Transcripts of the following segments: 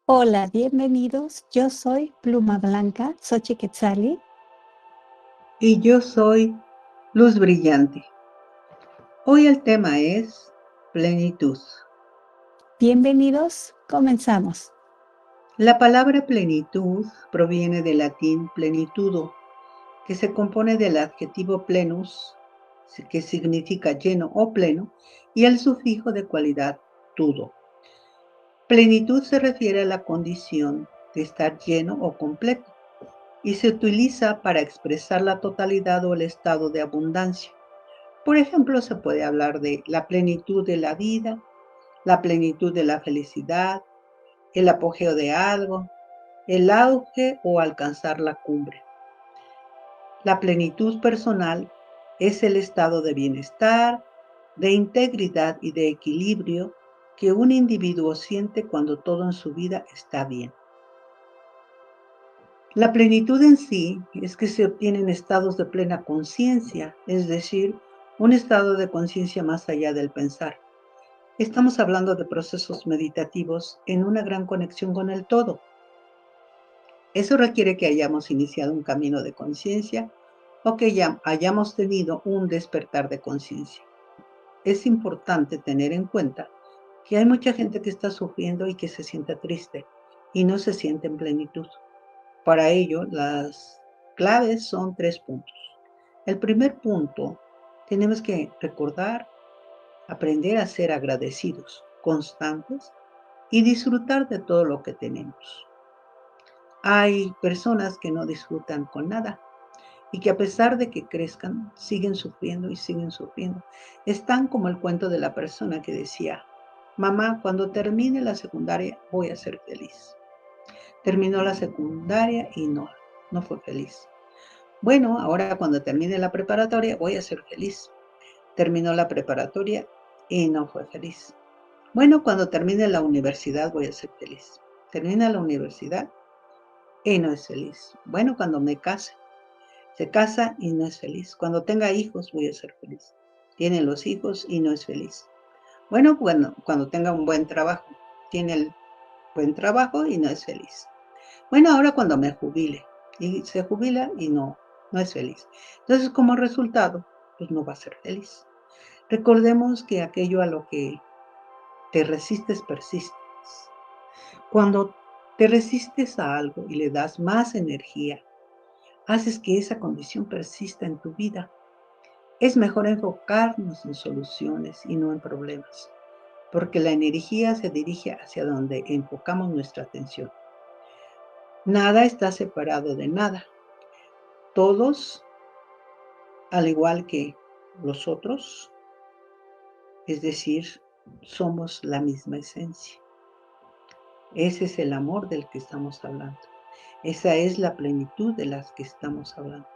Hola, bienvenidos. Yo soy Pluma Blanca, Xochiquetzali. Y yo soy Luz Brillante. Hoy el tema es plenitud. Bienvenidos, comenzamos. La palabra plenitud proviene del latín plenitudo, que se compone del adjetivo plenus, que significa lleno o pleno, y el sufijo de cualidad tudo. Plenitud se refiere a la condición de estar lleno o completo y se utiliza para expresar la totalidad o el estado de abundancia. Por ejemplo, se puede hablar de la plenitud de la vida, la plenitud de la felicidad, el apogeo de algo, el auge o alcanzar la cumbre. La plenitud personal es el estado de bienestar, de integridad y de equilibrio que un individuo siente cuando todo en su vida está bien. La plenitud en sí es que se obtienen estados de plena conciencia, es decir, un estado de conciencia más allá del pensar. Estamos hablando de procesos meditativos en una gran conexión con el todo. Eso requiere que hayamos iniciado un camino de conciencia o que ya hayamos tenido un despertar de conciencia. Es importante tener en cuenta que hay mucha gente que está sufriendo y que se siente triste y no se siente en plenitud. Para ello, las claves son 3 puntos. El primer punto, tenemos que recordar, aprender a ser agradecidos, constantes y disfrutar de todo lo que tenemos. Hay personas que no disfrutan con nada y que a pesar de que crezcan, siguen sufriendo y siguen sufriendo. Están como el cuento de la persona que decía, mamá, cuando termine la secundaria voy a ser feliz. Terminó la secundaria y no fue feliz. Bueno, ahora cuando termine la preparatoria voy a ser feliz. Terminó la preparatoria y no fue feliz. Bueno, cuando termine la universidad voy a ser feliz. Termina la universidad y no es feliz. Bueno, cuando me case, se casa y no es feliz. Cuando tenga hijos voy a ser feliz. Tiene los hijos y no es feliz. Bueno, cuando tenga un buen trabajo, tiene el buen trabajo y no es feliz. Bueno, ahora cuando me jubile, y se jubila y no es feliz. Entonces, como resultado, pues no va a ser feliz. Recordemos que aquello a lo que te resistes, persistes. Cuando te resistes a algo y le das más energía, haces que esa condición persista en tu vida. Es mejor enfocarnos en soluciones y no en problemas, porque la energía se dirige hacia donde enfocamos nuestra atención. Nada está separado de nada. Todos, al igual que los otros, es decir, somos la misma esencia. Ese es el amor del que estamos hablando. Esa es la plenitud de las que estamos hablando.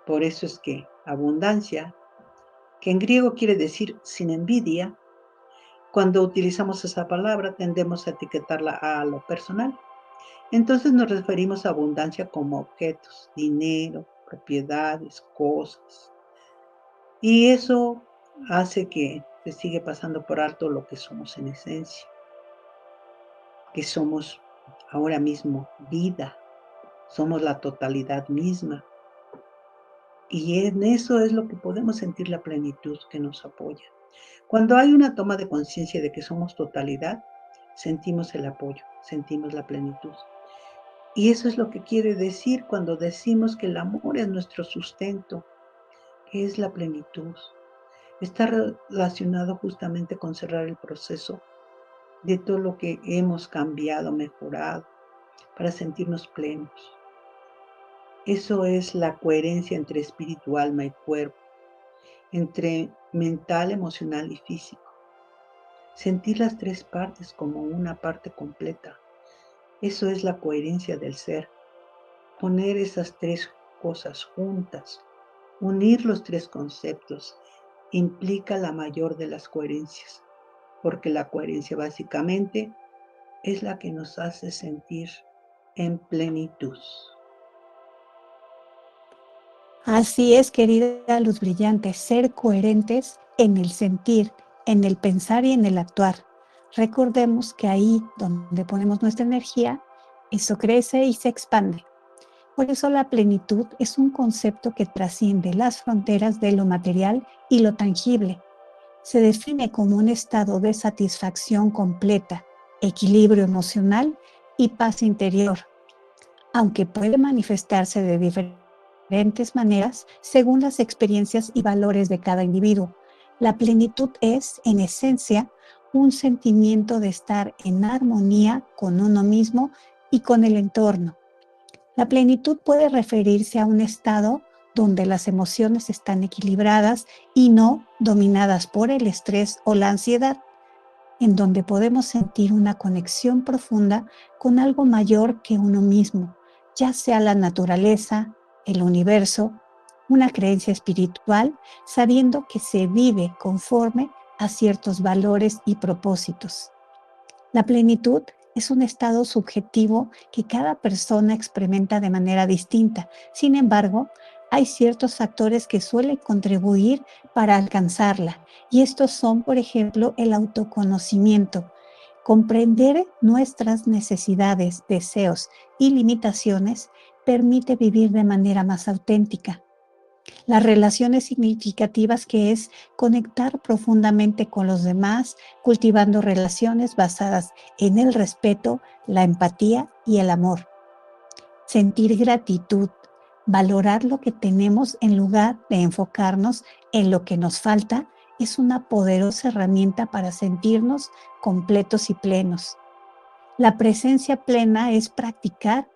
Por eso es que abundancia, que en griego quiere decir sin envidia, cuando utilizamos esa palabra tendemos a etiquetarla a lo personal. Entonces nos referimos a abundancia como objetos, dinero, propiedades, cosas. Y eso hace que se sigue pasando por alto lo que somos en esencia, que somos ahora mismo vida, somos la totalidad misma. Y en eso es lo que podemos sentir la plenitud que nos apoya. Cuando hay una toma de conciencia de que somos totalidad, sentimos el apoyo, sentimos la plenitud. Y eso es lo que quiere decir cuando decimos que el amor es nuestro sustento, que es la plenitud. Está relacionado justamente con cerrar el proceso de todo lo que hemos cambiado, mejorado, para sentirnos plenos. Eso es la coherencia entre espíritu, alma y cuerpo, entre mental, emocional y físico. Sentir las 3 partes como una parte completa. Eso es la coherencia del ser. Poner esas 3 cosas juntas, unir los 3 conceptos, implica la mayor de las coherencias, porque la coherencia básicamente es la que nos hace sentir en plenitud. Así es, querida Luz Brillante, ser coherentes en el sentir, en el pensar y en el actuar. Recordemos que ahí donde ponemos nuestra energía, eso crece y se expande. Por eso la plenitud es un concepto que trasciende las fronteras de lo material y lo tangible. Se define como un estado de satisfacción completa, equilibrio emocional y paz interior, aunque puede manifestarse de diferentes maneras según las experiencias y valores de cada individuo. La plenitud es, en esencia, un sentimiento de estar en armonía con uno mismo y con el entorno. La plenitud puede referirse a un estado donde las emociones están equilibradas y no dominadas por el estrés o la ansiedad, en donde podemos sentir una conexión profunda con algo mayor que uno mismo, ya sea la naturaleza, el universo, una creencia espiritual, sabiendo que se vive conforme a ciertos valores y propósitos. La plenitud es un estado subjetivo que cada persona experimenta de manera distinta. Sin embargo, hay ciertos factores que suelen contribuir para alcanzarla, y estos son, por ejemplo, el autoconocimiento. Comprender nuestras necesidades, deseos y limitaciones permite vivir de manera más auténtica. Las relaciones significativas, que es conectar profundamente con los demás, cultivando relaciones basadas en el respeto, la empatía y el amor. Sentir gratitud, valorar lo que tenemos en lugar de enfocarnos en lo que nos falta, es una poderosa herramienta para sentirnos completos y plenos. La presencia plena es practicar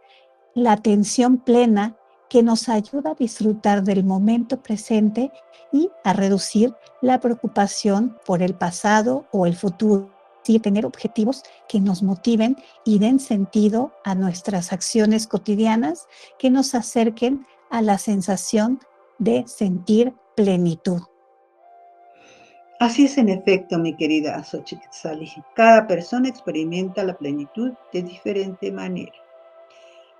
la atención plena, que nos ayuda a disfrutar del momento presente y a reducir la preocupación por el pasado o el futuro, y tener objetivos que nos motiven y den sentido a nuestras acciones cotidianas, que nos acerquen a la sensación de sentir plenitud. Así es en efecto, mi querida Xochitlali. Cada persona experimenta la plenitud de diferente manera.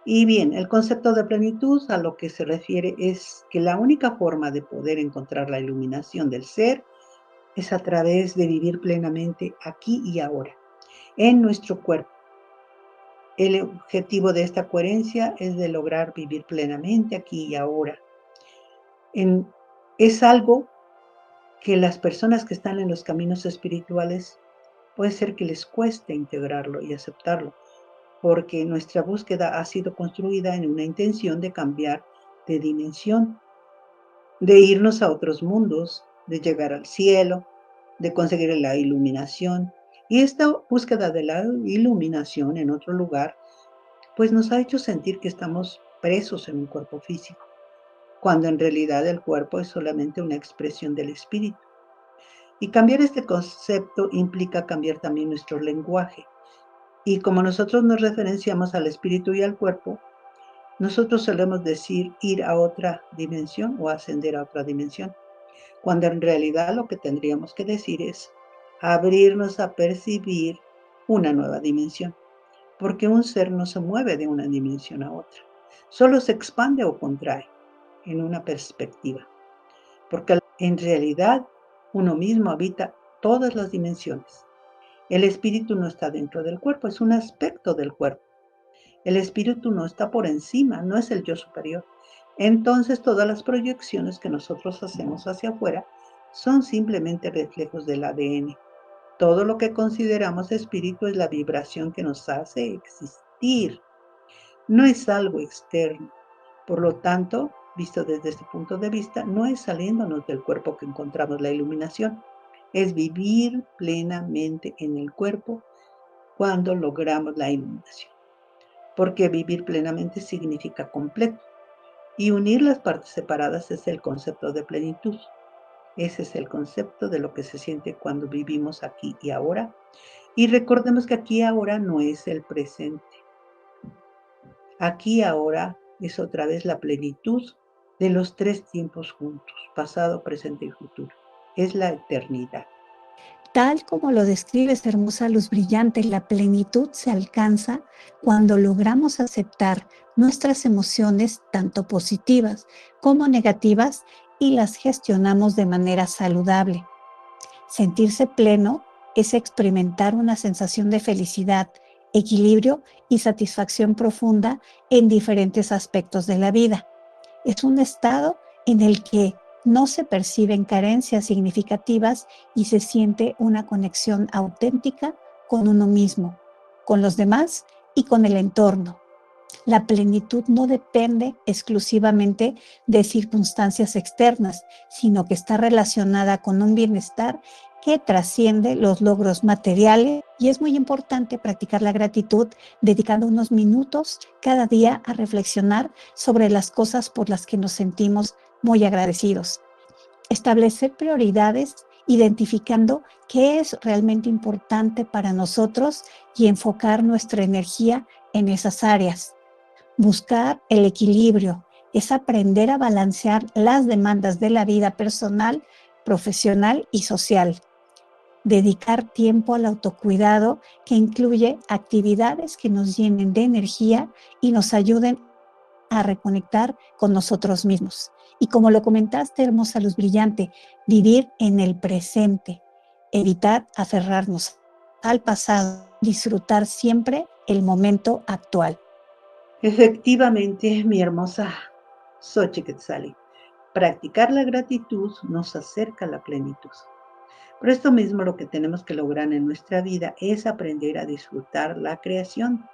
Y bien, el concepto de plenitud a lo que se refiere es que la única forma de poder encontrar la iluminación del ser es a través de vivir plenamente aquí y ahora, en nuestro cuerpo. El objetivo de esta coherencia es de lograr vivir plenamente aquí y ahora. Es algo que las personas que están en los caminos espirituales puede ser que les cueste integrarlo y aceptarlo, porque nuestra búsqueda ha sido construida en una intención de cambiar de dimensión, de irnos a otros mundos, de llegar al cielo, de conseguir la iluminación. Y esta búsqueda de la iluminación en otro lugar, pues nos ha hecho sentir que estamos presos en un cuerpo físico, cuando en realidad el cuerpo es solamente una expresión del espíritu. Y cambiar este concepto implica cambiar también nuestro lenguaje. Y como nosotros nos referenciamos al espíritu y al cuerpo, nosotros solemos decir ir a otra dimensión o ascender a otra dimensión, cuando en realidad lo que tendríamos que decir es abrirnos a percibir una nueva dimensión, porque un ser no se mueve de una dimensión a otra, solo se expande o contrae en una perspectiva, porque en realidad uno mismo habita todas las dimensiones. El espíritu no está dentro del cuerpo, es un aspecto del cuerpo. El espíritu no está por encima, no es el yo superior. Entonces todas las proyecciones que nosotros hacemos hacia afuera son simplemente reflejos del ADN. Todo lo que consideramos espíritu es la vibración que nos hace existir. No es algo externo. Por lo tanto, visto desde este punto de vista, no es saliéndonos del cuerpo que encontramos la iluminación. Es vivir plenamente en el cuerpo cuando logramos la iluminación. Porque vivir plenamente significa completo. Y unir las partes separadas es el concepto de plenitud. Ese es el concepto de lo que se siente cuando vivimos aquí y ahora. Y recordemos que aquí y ahora no es el presente. Aquí y ahora es otra vez la plenitud de los tres tiempos juntos, pasado, presente y futuro. Es la eternidad. Tal como lo describes, hermosa luz brillante, la plenitud se alcanza cuando logramos aceptar nuestras emociones, tanto positivas como negativas, y las gestionamos de manera saludable. Sentirse pleno es experimentar una sensación de felicidad, equilibrio y satisfacción profunda en diferentes aspectos de la vida. Es un estado en el que no se perciben carencias significativas y se siente una conexión auténtica con uno mismo, con los demás y con el entorno. La plenitud no depende exclusivamente de circunstancias externas, sino que está relacionada con un bienestar que trasciende los logros materiales, y es muy importante practicar la gratitud dedicando unos minutos cada día a reflexionar sobre las cosas por las que nos sentimos muy agradecidos. Establecer prioridades identificando qué es realmente importante para nosotros y enfocar nuestra energía en esas áreas. Buscar el equilibrio es aprender a balancear las demandas de la vida personal, profesional y social. Dedicar tiempo al autocuidado, que incluye actividades que nos llenen de energía y nos ayuden a reconectar con nosotros mismos. Y como lo comentaste, hermosa luz brillante, vivir en el presente, evitar aferrarnos al pasado, disfrutar siempre el momento actual. Efectivamente, mi hermosa Xochiquetzali, practicar la gratitud nos acerca a la plenitud. Por esto mismo lo que tenemos que lograr en nuestra vida es aprender a disfrutar la creación.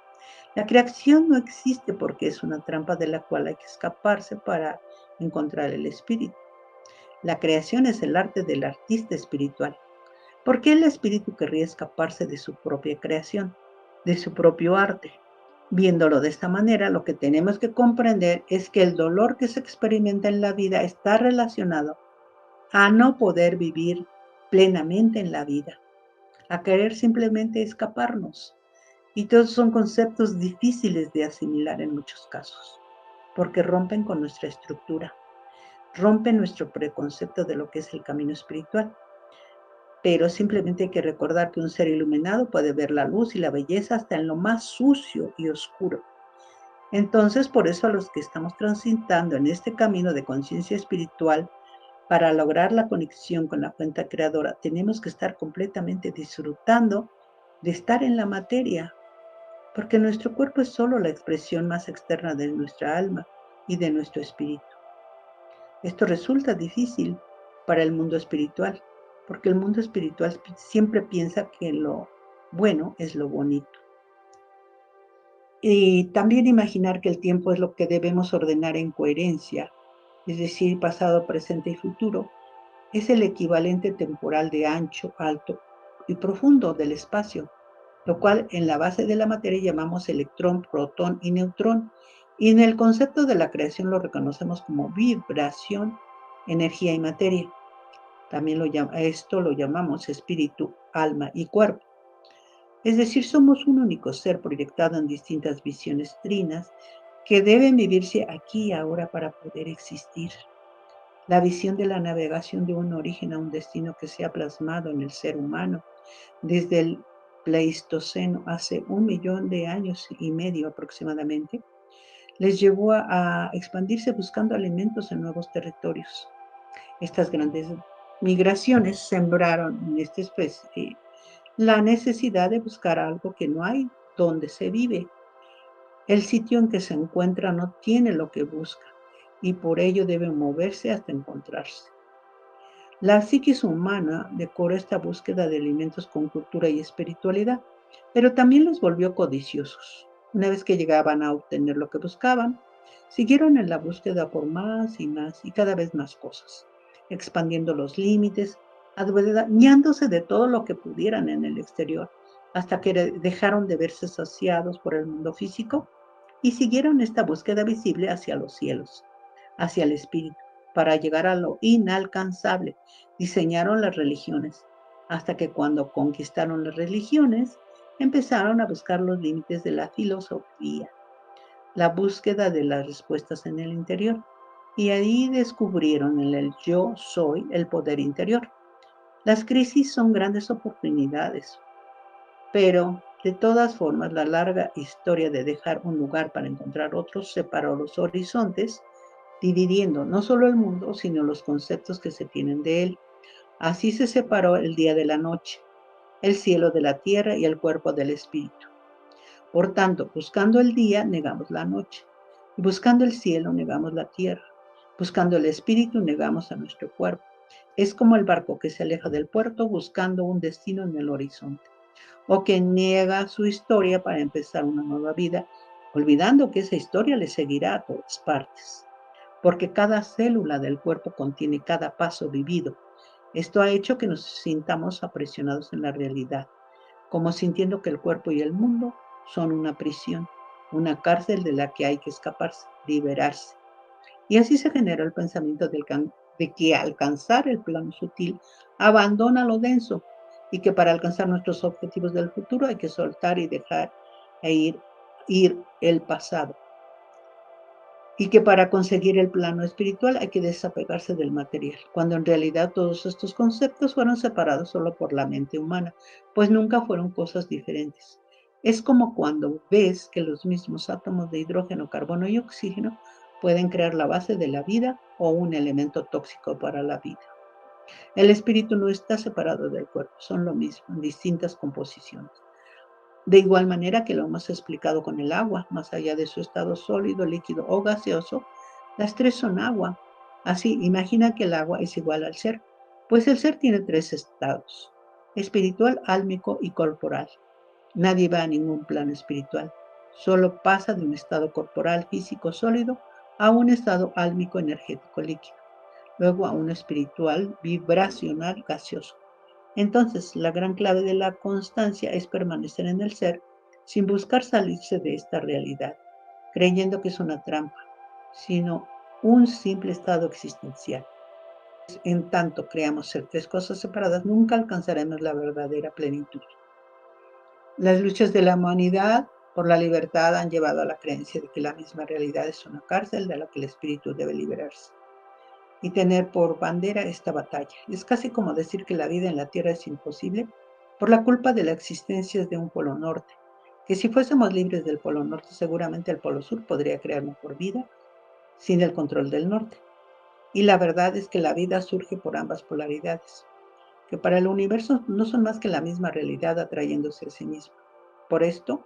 La creación no existe porque es una trampa de la cual hay que escaparse para encontrar el espíritu. La creación es el arte del artista espiritual. ¿Por qué el espíritu querría escaparse de su propia creación, de su propio arte? Viéndolo de esta manera, lo que tenemos que comprender es que el dolor que se experimenta en la vida está relacionado a no poder vivir plenamente en la vida, a querer simplemente escaparnos. Y todos son conceptos difíciles de asimilar en muchos casos, porque rompen con nuestra estructura, rompen nuestro preconcepto de lo que es el camino espiritual. Pero simplemente hay que recordar que un ser iluminado puede ver la luz y la belleza hasta en lo más sucio y oscuro. Entonces, por eso a los que estamos transitando en este camino de conciencia espiritual, para lograr la conexión con la fuente creadora, tenemos que estar completamente disfrutando de estar en la materia, porque nuestro cuerpo es solo la expresión más externa de nuestra alma y de nuestro espíritu. Esto resulta difícil para el mundo espiritual, porque el mundo espiritual siempre piensa que lo bueno es lo bonito. Y también imaginar que el tiempo es lo que debemos ordenar en coherencia, es decir, pasado, presente y futuro, es el equivalente temporal de ancho, alto y profundo del espacio, lo cual en la base de la materia llamamos electrón, protón y neutrón, y en el concepto de la creación lo reconocemos como vibración, energía y materia. También esto lo llamamos espíritu, alma y cuerpo. Es decir, somos un único ser proyectado en distintas visiones trinas que deben vivirse aquí y ahora para poder existir. La visión de la navegación de un origen a un destino que se ha plasmado en el ser humano desde el Pleistoceno hace 1 millón de años y medio aproximadamente, les llevó a expandirse buscando alimentos en nuevos territorios. Estas grandes migraciones sembraron en esta especie la necesidad de buscar algo que no hay donde se vive. El sitio en que se encuentra no tiene lo que busca y por ello debe moverse hasta encontrarse. La psiquis humana decoró esta búsqueda de alimentos con cultura y espiritualidad, pero también los volvió codiciosos. Una vez que llegaban a obtener lo que buscaban, siguieron en la búsqueda por más y cada vez más cosas, expandiendo los límites, adueñándose de todo lo que pudieran en el exterior, hasta que dejaron de verse saciados por el mundo físico y siguieron esta búsqueda visible hacia los cielos, hacia el espíritu, para llegar a lo inalcanzable. Diseñaron las religiones, hasta que cuando conquistaron las religiones, empezaron a buscar los límites de la filosofía, la búsqueda de las respuestas en el interior. Y ahí descubrieron en el yo soy el poder interior. Las crisis son grandes oportunidades, pero de todas formas la larga historia de dejar un lugar para encontrar otro separó los horizontes, dividiendo no solo el mundo, sino los conceptos que se tienen de él. Así se separó el día de la noche. el cielo de la tierra y el cuerpo del espíritu. Por tanto, buscando el día, negamos la noche. Y buscando el cielo, negamos la tierra. Buscando el espíritu, negamos a nuestro cuerpo. Es como el barco que se aleja del puerto buscando un destino en el horizonte, o que niega su historia para empezar una nueva vida, olvidando que esa historia le seguirá a todas partes, porque cada célula del cuerpo contiene cada paso vivido. Esto ha hecho que nos sintamos aprisionados en la realidad, como sintiendo que el cuerpo y el mundo son una prisión, una cárcel de la que hay que escaparse, liberarse. Y así se genera el pensamiento de que alcanzar el plano sutil abandona lo denso y que para alcanzar nuestros objetivos del futuro hay que soltar y dejar e ir el pasado. Y que para conseguir el plano espiritual hay que desapegarse del material, cuando en realidad todos estos conceptos fueron separados solo por la mente humana, pues nunca fueron cosas diferentes. Es como cuando ves que los mismos átomos de hidrógeno, carbono y oxígeno pueden crear la base de la vida o un elemento tóxico para la vida. El espíritu no está separado del cuerpo, son lo mismo, en distintas composiciones. De igual manera que lo hemos explicado con el agua, más allá de su estado sólido, líquido o gaseoso, las tres son agua. Así, imagina que el agua es igual al ser, pues el ser tiene tres estados: espiritual, álmico y corporal. Nadie va a ningún plano espiritual, solo pasa de un estado corporal físico sólido a un estado álmico energético líquido, luego a un espiritual vibracional gaseoso. Entonces, la gran clave de la constancia es permanecer en el ser sin buscar salirse de esta realidad, creyendo que es una trampa, sino un simple estado existencial. En tanto creamos ser tres cosas separadas, nunca alcanzaremos la verdadera plenitud. Las luchas de la humanidad por la libertad han llevado a la creencia de que la misma realidad es una cárcel de la que el espíritu debe liberarse y tener por bandera esta batalla. Es casi como decir que la vida en la Tierra es imposible por la culpa de la existencia de un polo norte, que si fuésemos libres del polo norte, seguramente el polo sur podría crear mejor vida sin el control del norte. Y la verdad es que la vida surge por ambas polaridades, que para el universo no son más que la misma realidad atrayéndose a sí misma. Por esto,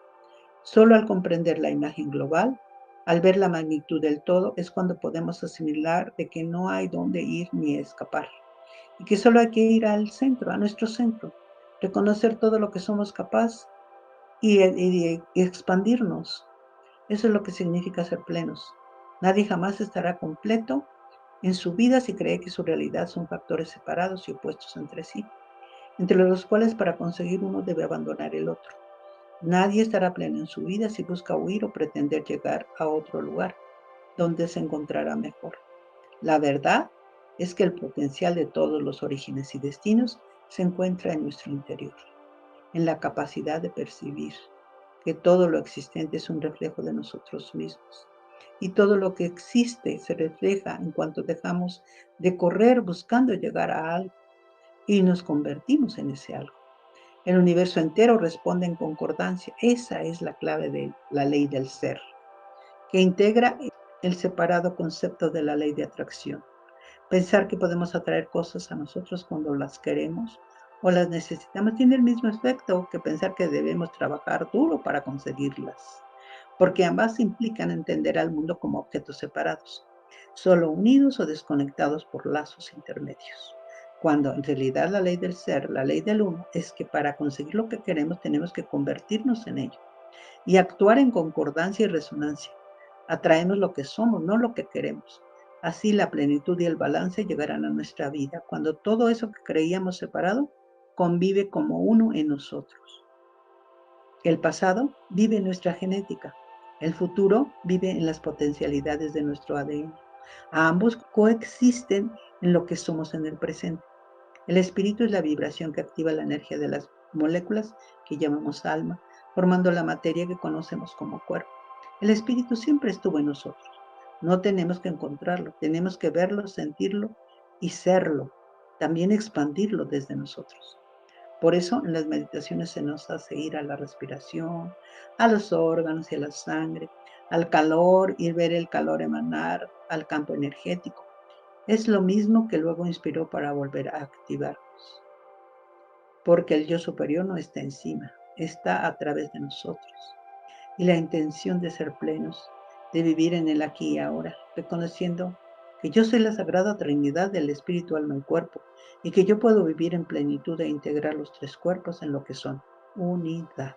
solo al comprender la imagen global, al ver la magnitud del todo, es cuando podemos asimilar de que no hay dónde ir ni escapar, y que solo hay que ir al centro, a nuestro centro, reconocer todo lo que somos capaces y expandirnos. Eso es lo que significa ser plenos. Nadie jamás estará completo en su vida si cree que su realidad son factores separados y opuestos entre sí, entre los cuales para conseguir uno debe abandonar el otro. Nadie estará pleno en su vida si busca huir o pretender llegar a otro lugar donde se encontrará mejor. La verdad es que el potencial de todos los orígenes y destinos se encuentra en nuestro interior, en la capacidad de percibir que todo lo existente es un reflejo de nosotros mismos. Y todo lo que existe se refleja en cuanto dejamos de correr buscando llegar a algo y nos convertimos en ese algo. El universo entero responde en concordancia. Esa es la clave de la ley del ser, que integra el separado concepto de la ley de atracción. Pensar que podemos atraer cosas a nosotros cuando las queremos o las necesitamos tiene el mismo efecto que pensar que debemos trabajar duro para conseguirlas, porque ambas implican entender al mundo como objetos separados, solo unidos o desconectados por lazos intermedios. Cuando en realidad la ley del ser, la ley del uno, es que para conseguir lo que queremos tenemos que convertirnos en ello y actuar en concordancia y resonancia. Atraemos lo que somos, no lo que queremos. Así la plenitud y el balance llegarán a nuestra vida cuando todo eso que creíamos separado convive como uno en nosotros. El pasado vive en nuestra genética. El futuro vive en las potencialidades de nuestro ADN. Ambos coexisten en lo que somos en el presente. El espíritu es la vibración que activa la energía de las moléculas que llamamos alma, formando la materia que conocemos como cuerpo. El espíritu siempre estuvo en nosotros. No tenemos que encontrarlo, tenemos que verlo, sentirlo y serlo. También expandirlo desde nosotros. Por eso en las meditaciones se nos hace ir a la respiración, a los órganos y a la sangre, al calor y ver el calor emanar, al campo energético. Es lo mismo que luego inspiró para volver a activarnos. porque el yo superior no está encima, está a través de nosotros. Y la intención de ser plenos, de vivir en el aquí y ahora, reconociendo que yo soy la sagrada Trinidad del espíritu, alma y cuerpo, y que yo puedo vivir en plenitud e integrar los tres cuerpos en lo que son unidad.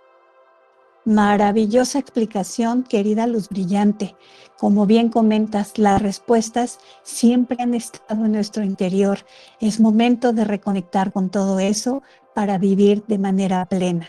Maravillosa explicación, querida Luz Brillante. Como bien comentas, las respuestas siempre han estado en nuestro interior. Es momento de reconectar con todo eso para vivir de manera plena.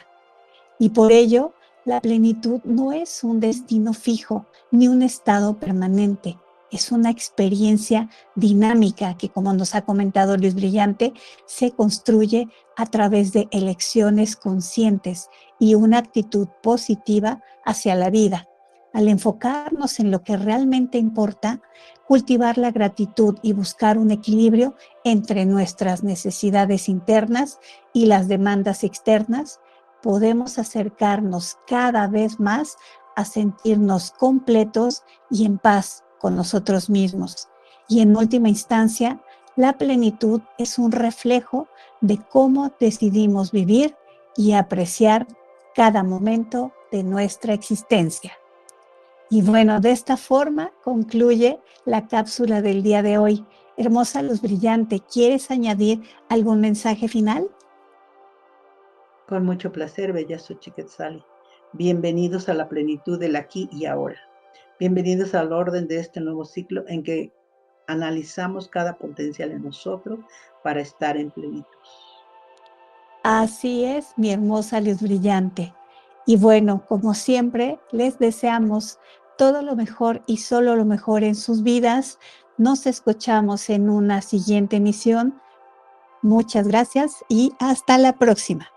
Y por ello, la plenitud no es un destino fijo ni un estado permanente. Es una experiencia dinámica que, como nos ha comentado Luis Brillante, se construye a través de elecciones conscientes y una actitud positiva hacia la vida. Al enfocarnos en lo que realmente importa, cultivar la gratitud y buscar un equilibrio entre nuestras necesidades internas y las demandas externas, podemos acercarnos cada vez más a sentirnos completos y en paz con nosotros mismos. Y en última instancia, la plenitud es un reflejo de cómo decidimos vivir y apreciar cada momento de nuestra existencia. Y bueno, de esta forma concluye la cápsula del día de hoy. Hermosa Luz Brillante, ¿quieres añadir algún mensaje final? Con mucho placer, bella Xochiquetzali. Bienvenidos a la plenitud del aquí y ahora. Bienvenidos al orden de este nuevo ciclo en que analizamos cada potencial en nosotros para estar en plenitud. Así es, mi hermosa Luz Brillante. Y bueno, como siempre, les deseamos todo lo mejor y solo lo mejor en sus vidas. Nos escuchamos en una siguiente emisión. Muchas gracias y hasta la próxima.